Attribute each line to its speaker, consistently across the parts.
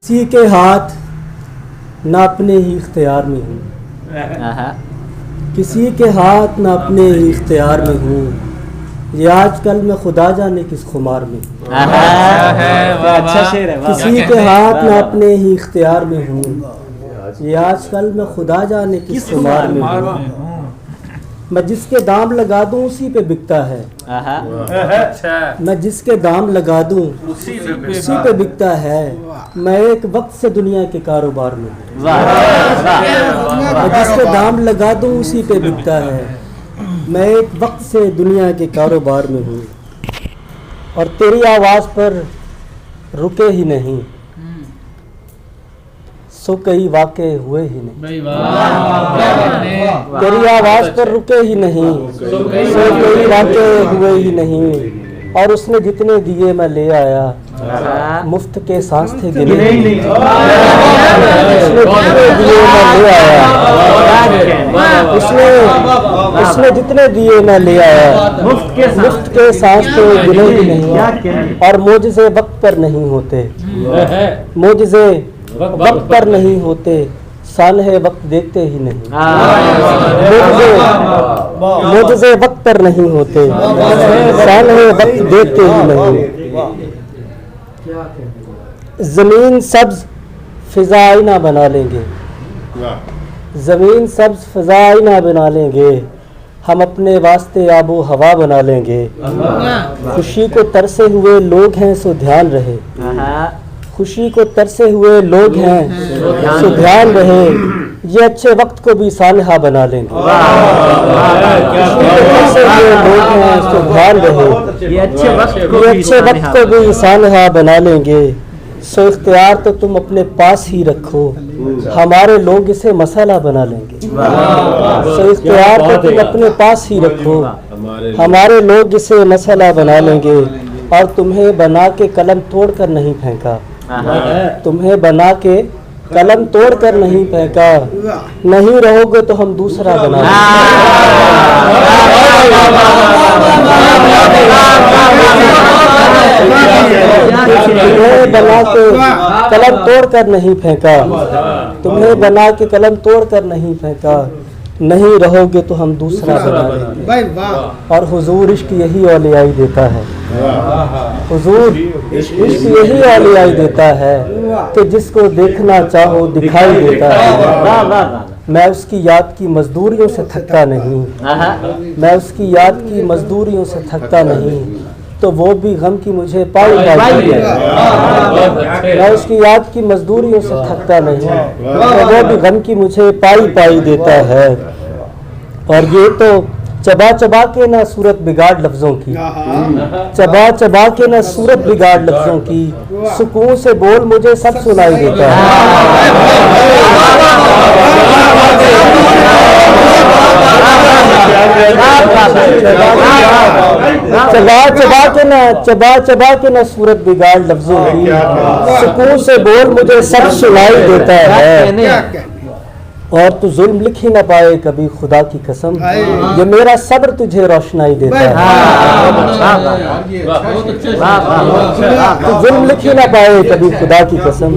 Speaker 1: کسی کے ہاتھ نہ اپنے ہی اختیار میں ہوں، کسی کے ہاتھ نہ اپنے ہی اختیار میں ہوں، یہ آج کل میں خدا جانے کس خمار میں ہوں۔ کسی کے ہاتھ نہ اپنے ہی اختیار میں ہوں، یہ آج کل میں خدا جانے کس خمار میں ہوں۔ میں جس کے دام لگا دوں اسی پہ بکتا ہے، میں جس کے دام لگا دوں اسی پہ بکتا ہے، میں ایک وقت سے دنیا کے کاروبار میں ہوں۔ میں جس کے دام لگا دوں اسی پہ بکتا ہے، میں ایک وقت سے دنیا کے کاروبار میں ہوں، اور تیری آواز پر رکے ہی نہیں سو کئی واقع ہوئے ہی نہیں، تیری آواز پر رکے ہی نہیں سو کئی واقع ہوئے ہی نہیں، اور اس نے جتنے دیے میں لے آیا مفت کے سانس تھے گنے، اس نے جتنے دیے میں لے آیا، اس نے جتنے دیے میں لے آیا مفت کے سانس تھے گنے ہی نہیں، اور معجزے وقت پر نہیں ہوتے، معجزے وقت پر نہیں ہوتے، سانحہ وقت دیکھتے ہی نہیں، معجزے وقت پر نہیں ہوتے، سانحہ وقت دیکھتے ہی نہیں۔ زمین سبز فضا آئینہ بنا لیں گے، زمین سبز فضا آئینہ بنا لیں گے، ہم اپنے واسطے آب و ہوا بنا لیں گے، خوشی کو ترسے ہوئے لوگ ہیں سو دھیان رہے، خوشی کو ترسے ہوئے لوگ ہیں سو دھیان رہے، یہ اچھے وقت کو بھی سانحہ بنا لیں گے، خوشی کو ترسے ہوئے لوگ ہیں سو دھیان رہے، یہ اچھے وقت کو بھی سانحہ بنا لیں گے، سو اختیار تو تم اپنے پاس ہی رکھو، ہمارے لوگ اسے مسئلہ بنا لیں گے، سو اختیار تو تم اپنے پاس ہی رکھو، ہمارے لوگ اسے مسئلہ بنا لیں گے، اور تمہیں بنا کے قلم توڑ کر نہیں پھینکا، تمہیں بنا کے قلم توڑ کر نہیں پھینکا، نہیں رہو گے تو ہم دوسرا بنا لیں تمہیں بنا کے قلم توڑ کر نہیں پھینکا، تمہیں بنا کے قلم توڑ کر نہیں پھینکا، نہیں رہو گے تو ہم دوسرا بنا لیں گے، اور حضور عشق یہی اولیائی دیتا ہے، حضور عشق یہی اولیائی دیتا ہے کہ جس کو دیکھنا چاہو دکھائی دیتا ہے، میں اس کی یاد کی مزدوریوں سے تھکتا نہیں، میں اس کی یاد کی مزدوریوں سے تھکتا نہیں، تو وہ بھی غم کی مجھے پائی پائی ہے، میں اس کی یاد کی مزدوریوں سے تھکتا نہیں، تو وہ بھی غم کی مجھے پائی پائی دیتا ہے، اور یہ تو چبا چبا کے نہ صورت بگاڑ لفظوں کی، چبا چبا کے نہ صورت بگاڑ لفظوں کی، سکون سے بول مجھے سب سنائی دیتا ہے، چبا چبا کے نہ صورت بگاڑ لفظوں کی، سکون سے بول مجھے سب سنائی دیتا ہے، اور تو ظلم لکھ ہی نہ پائے کبھی خدا کی قسم، یہ میرا صبر تجھے روشنائی دیتا ہے، تو ظلم لکھ ہی نہ پائے کبھی خدا کی قسم،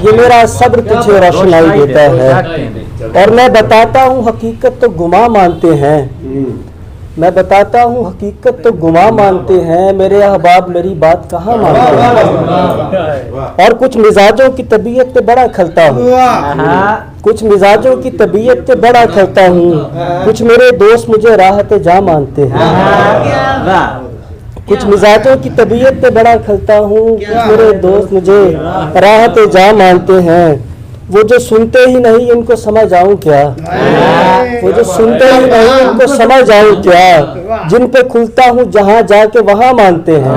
Speaker 1: یہ میرا صبر تجھے روشنائی دیتا ہے، اور میں بتاتا ہوں حقیقت تو گماں مانتے ہیں، میں بتاتا ہوں حقیقت تو گماں مانتے ہیں، میرے احباب میری بات کہاں مانتے ہیں، اور کچھ مزاجوں کی طبیعت پہ بڑا کھلتا ہوں، کچھ مزاجوں کی طبیعت پہ بڑا کھلتا ہوں، کچھ میرے دوست مجھے راحت جاں مانتے ہیں، کچھ مزاجوں کی طبیعت پہ بڑا کھلتا ہوں، کچھ میرے دوست مجھے راحت جاں مانتے ہیں، وہ جو سنتے ہی نہیں ان کو سمجھ آؤں کیا، وہ جو سنتے ہی نہیں ان کو سمجھ آؤں کیا، جن پہ کھلتا ہوں جہاں جا کے وہاں مانتے ہیں،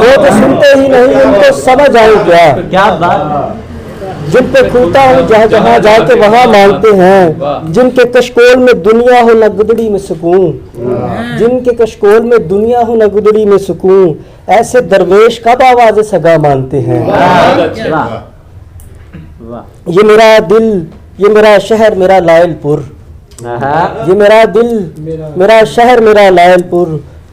Speaker 1: وہ جو سنتے ہی نہیں ان کو سمجھ آؤں کیا، جن پہ کھلتا ہوں جہاں جا کے وہاں مانتے ہیں، جن کے کشکول میں دنیا ہو نہ گدڑی میں سکون، جن کے کشکول میں دنیا ہو نہ گدڑی میں سکون، ایسے درویش کب آواز سگا مانتے ہیں، یہ میرا دل یہ میرا شہر میرا لائل پور، یہ میرا دل میرا شہر میرا لائل پور،